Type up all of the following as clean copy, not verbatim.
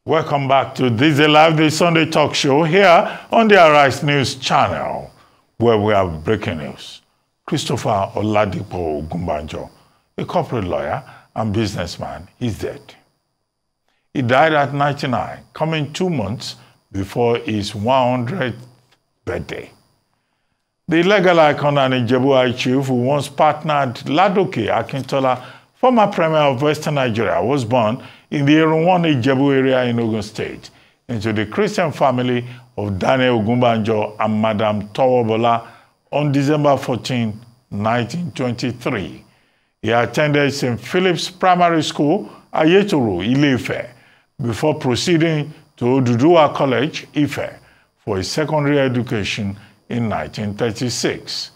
Welcome back to This Is Live, the Sunday talk show here on the Arise News channel, where we have breaking news. Christopher Oladipo Ogunbanjo, a corporate lawyer and businessman, is dead. He died at 99, coming 2 months before his 100th birthday. The legal icon and Ijebu chief who once partnered Ladoke Akintola, former premier of Western Nigeria, was born in the Erunwan Ijebu area in Ogun State into the Christian family of Daniel Ogunbanjo and Madam Towobola on December 14, 1923. He attended St. Philip's Primary School, Ayetoro, Ile-Ife, before proceeding to Oduduwa College, Ife, for his secondary education in 1936.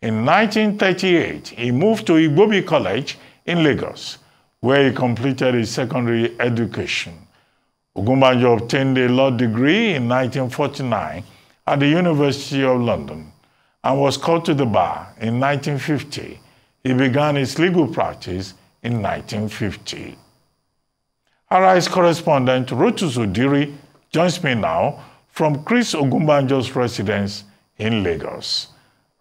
In 1938, he moved to Igbobi College in Lagos, where he completed his secondary education. Ogunbanjo obtained a law degree in 1949 at the University of London and was called to the bar in 1950. He began his legal practice in 1950. Arise correspondent Rotus Odiri joins me now from Chris Ogunbanjo's residence in Lagos.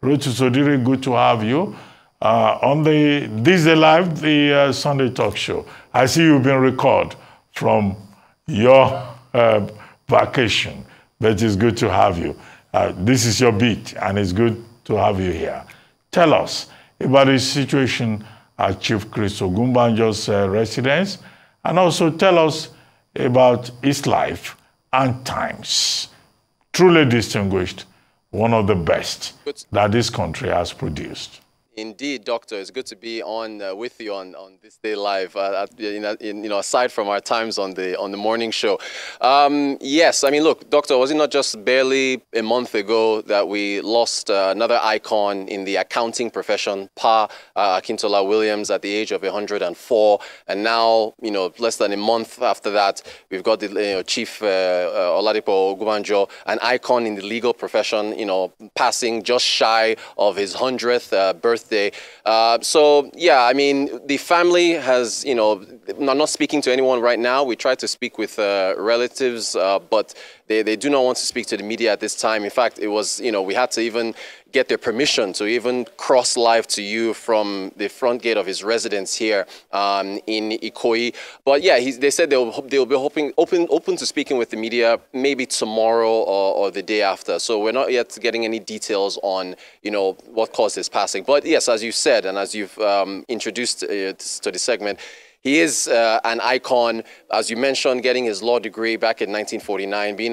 Rotus Odiri, good to have you on the This Is Live, the Sunday talk show. I see you've been recalled from your vacation, but it's good to have you. This is your beat, and it's good to have you here. Tell us about the situation at Chief Chris Ogunbanjo's residence, and also tell us about his life and times. Truly distinguished, one of the best that this country has produced. Indeed, Doctor, it's good to be on with you on This Day Live. Aside from our times on the morning show, yes, I mean, look, Doctor, was it not just barely a month ago that we lost another icon in the accounting profession, Pa Akintola Williams, at the age of 104, and now, less than a month after that, we've got the Chief Oladipo Ogunbanjo, an icon in the legal profession, passing just shy of his 100th birthday. So, yeah, I mean, the family has, I'm not speaking to anyone right now. We try to speak with relatives, but they do not want to speak to the media at this time. In fact, it was, we had to even get their permission to even cross live to you from the front gate of his residence here in Ikoyi. But yeah, they said they'll be open to speaking with the media maybe tomorrow or the day after. So we're not yet getting any details on, what caused his passing. But yes, as you said, and as you've introduced to the segment, he is an icon, as you mentioned, getting his law degree back in 1949, being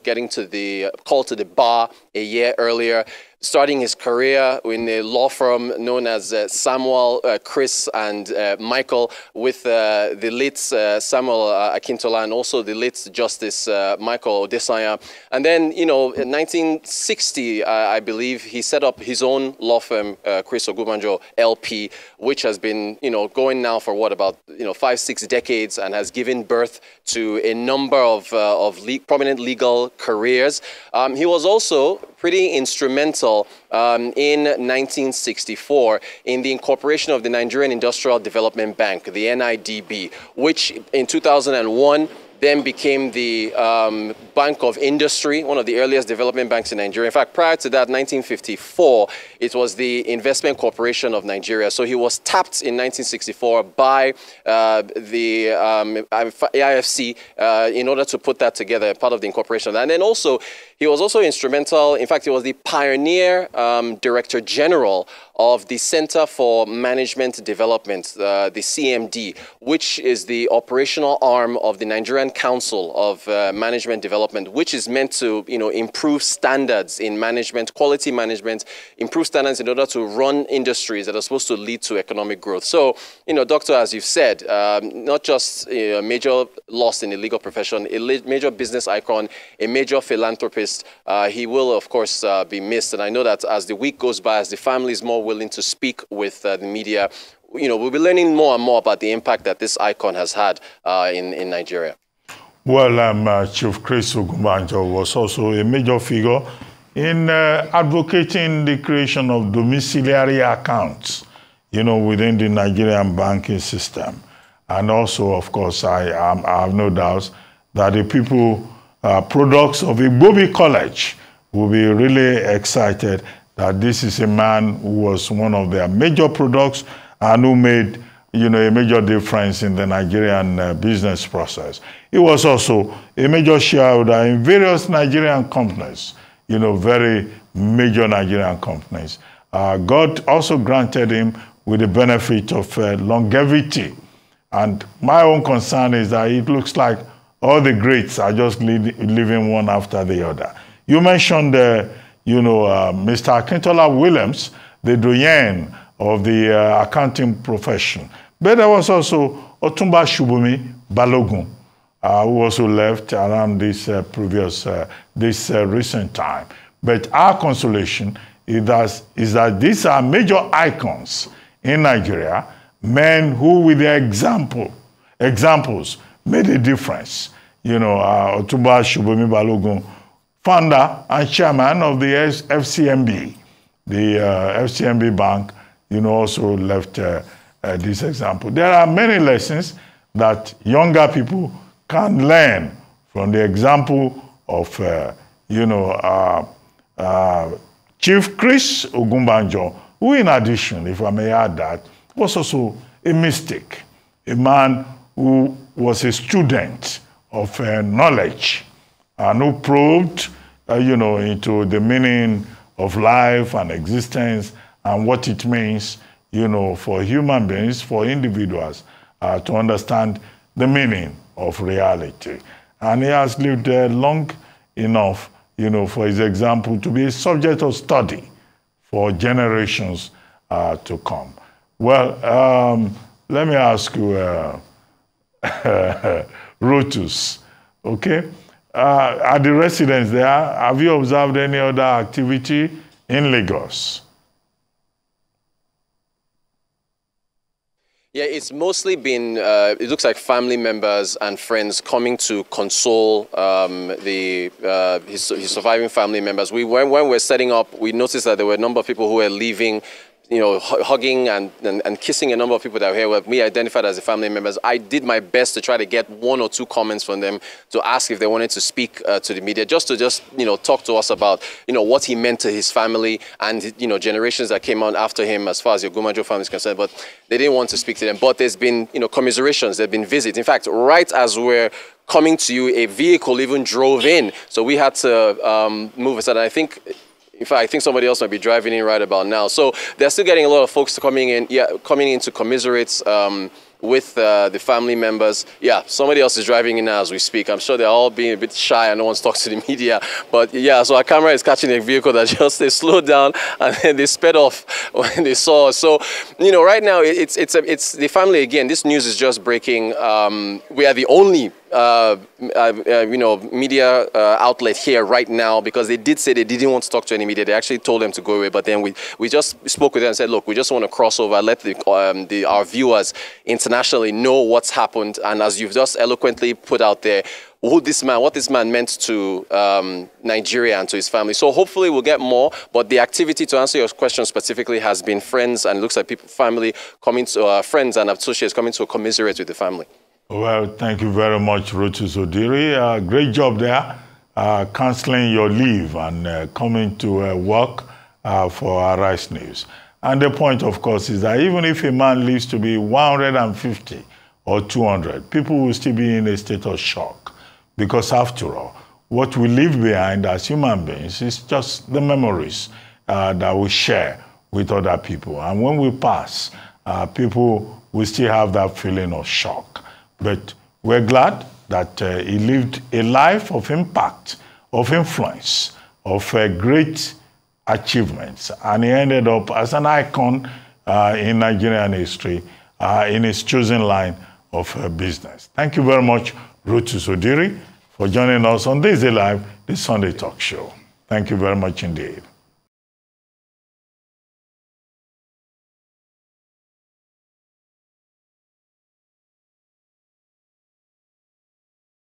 getting to the call to the bar a year earlier, starting his career in a law firm known as Samuel, Chris, and Michael, with the late Samuel Akintola and also the late Justice Michael Odesanya. And then, in 1960, I believe, he set up his own law firm, Chris Ogunbanjo LP, which has been, going now for what, about 5-6 decades, and has given birth to a number of prominent legal careers. He was also pretty instrumental in 1964 in the incorporation of the Nigerian Industrial Development Bank, the NIDB, which in 2001 then became the Bank of Industry, one of the earliest development banks in Nigeria. In fact, prior to that, 1954, it was the Investment Corporation of Nigeria. So he was tapped in 1964 by the AIFC in order to put that together, part of the incorporation. And then also, he was also instrumental. In fact, he was the pioneer Director General of the Center for Management Development, the CMD, which is the operational arm of the Nigerian Council of Management Development, which is meant to, improve standards in management, quality management, improve standards in order to run industries that are supposed to lead to economic growth. So, Doctor, as you've said, not just a major loss in the legal profession, a major business icon, a major philanthropist. He will, of course, be missed. And I know that as the week goes by, as the family is more willing to speak with the media, we'll be learning more and more about the impact that this icon has had in Nigeria. Well, Chief Chris Ogunbanjo was also a major figure in advocating the creation of domiciliary accounts, within the Nigerian banking system. And also, of course, I have no doubts that the people, products of Igbobi College will be really excited that this is a man who was one of their major products and who made, a major difference in the Nigerian business process. He was also a major shareholder in various Nigerian companies, very major Nigerian companies. God also granted him with the benefit of longevity. And my own concern is that it looks like all the greats are just living one after the other. You mentioned, Mr. Akintola Williams, the doyen of the accounting profession. But there was also Otumba Shubumi Balogun, who also left around this recent time. But our consolation is that these are major icons in Nigeria, men who, with their examples, made a difference. Otumba Shubumi Balogun, founder and chairman of the FCMB, the FCMB Bank, also left this example. There are many lessons that younger people can learn from the example of, Chief Chris Ogunbanjo, who, in addition, if I may add that, was also a mystic, a man who was a student of knowledge and who probed, into the meaning of life and existence and what it means, for human beings, for individuals, to understand the meaning of reality. And he has lived long enough, for his example to be a subject of study for generations to come. Well, let me ask you, Rotus, okay? At the residence there, have you observed any other activity in Lagos? Yeah, it's mostly been, it looks like family members and friends coming to console his surviving family members. When we're setting up, we noticed that there were a number of people who were leaving, hugging and kissing a number of people that were here with me identified as the family members. I did my best to try to get 1 or 2 comments from them to ask if they wanted to speak to the media, just to talk to us about, what he meant to his family and, generations that came on after him as far as the Ogunbanjo family is concerned. But they didn't want to speak to them. But there's been, commiserations, there have been visits. In fact, right as we're coming to you, a vehicle even drove in. So we had to move aside. And in fact, I think somebody else might be driving in right about now. So they're still getting a lot of folks coming in to commiserate with the family members. Yeah, somebody else is driving in now as we speak. I'm sure they're all being a bit shy and no one's talking to the media. But yeah, so our camera is catching a vehicle that they slowed down and then they sped off when they saw us. So, right now it's the family again. This news is just breaking. We are the only media outlet here right now, because they did say they didn't want to talk to any media. They actually told them to go away, but then we just spoke with them and said, look, we just want to cross over, let our viewers internationally know what's happened, and as you've just eloquently put out there, what this man meant to Nigeria and to his family. So hopefully we'll get more, but the activity, to answer your question specifically, has been friends, and it looks like family coming to friends and associates coming to commiserate with the family. Well, thank you very much, Rotus Odiri. Great job there, cancelling your leave and coming to work for Arise News. And the point, of course, is that even if a man lives to be 150 or 200, people will still be in a state of shock. Because after all, what we leave behind as human beings is just the memories that we share with other people. And when we pass, people will still have that feeling of shock. But we're glad that he lived a life of impact, of influence, of great achievements. And he ended up as an icon in Nigerian history in his chosen line of business. Thank you very much, Rotus Odiri, for joining us on This Day Live, the Sunday Talk Show. Thank you very much indeed.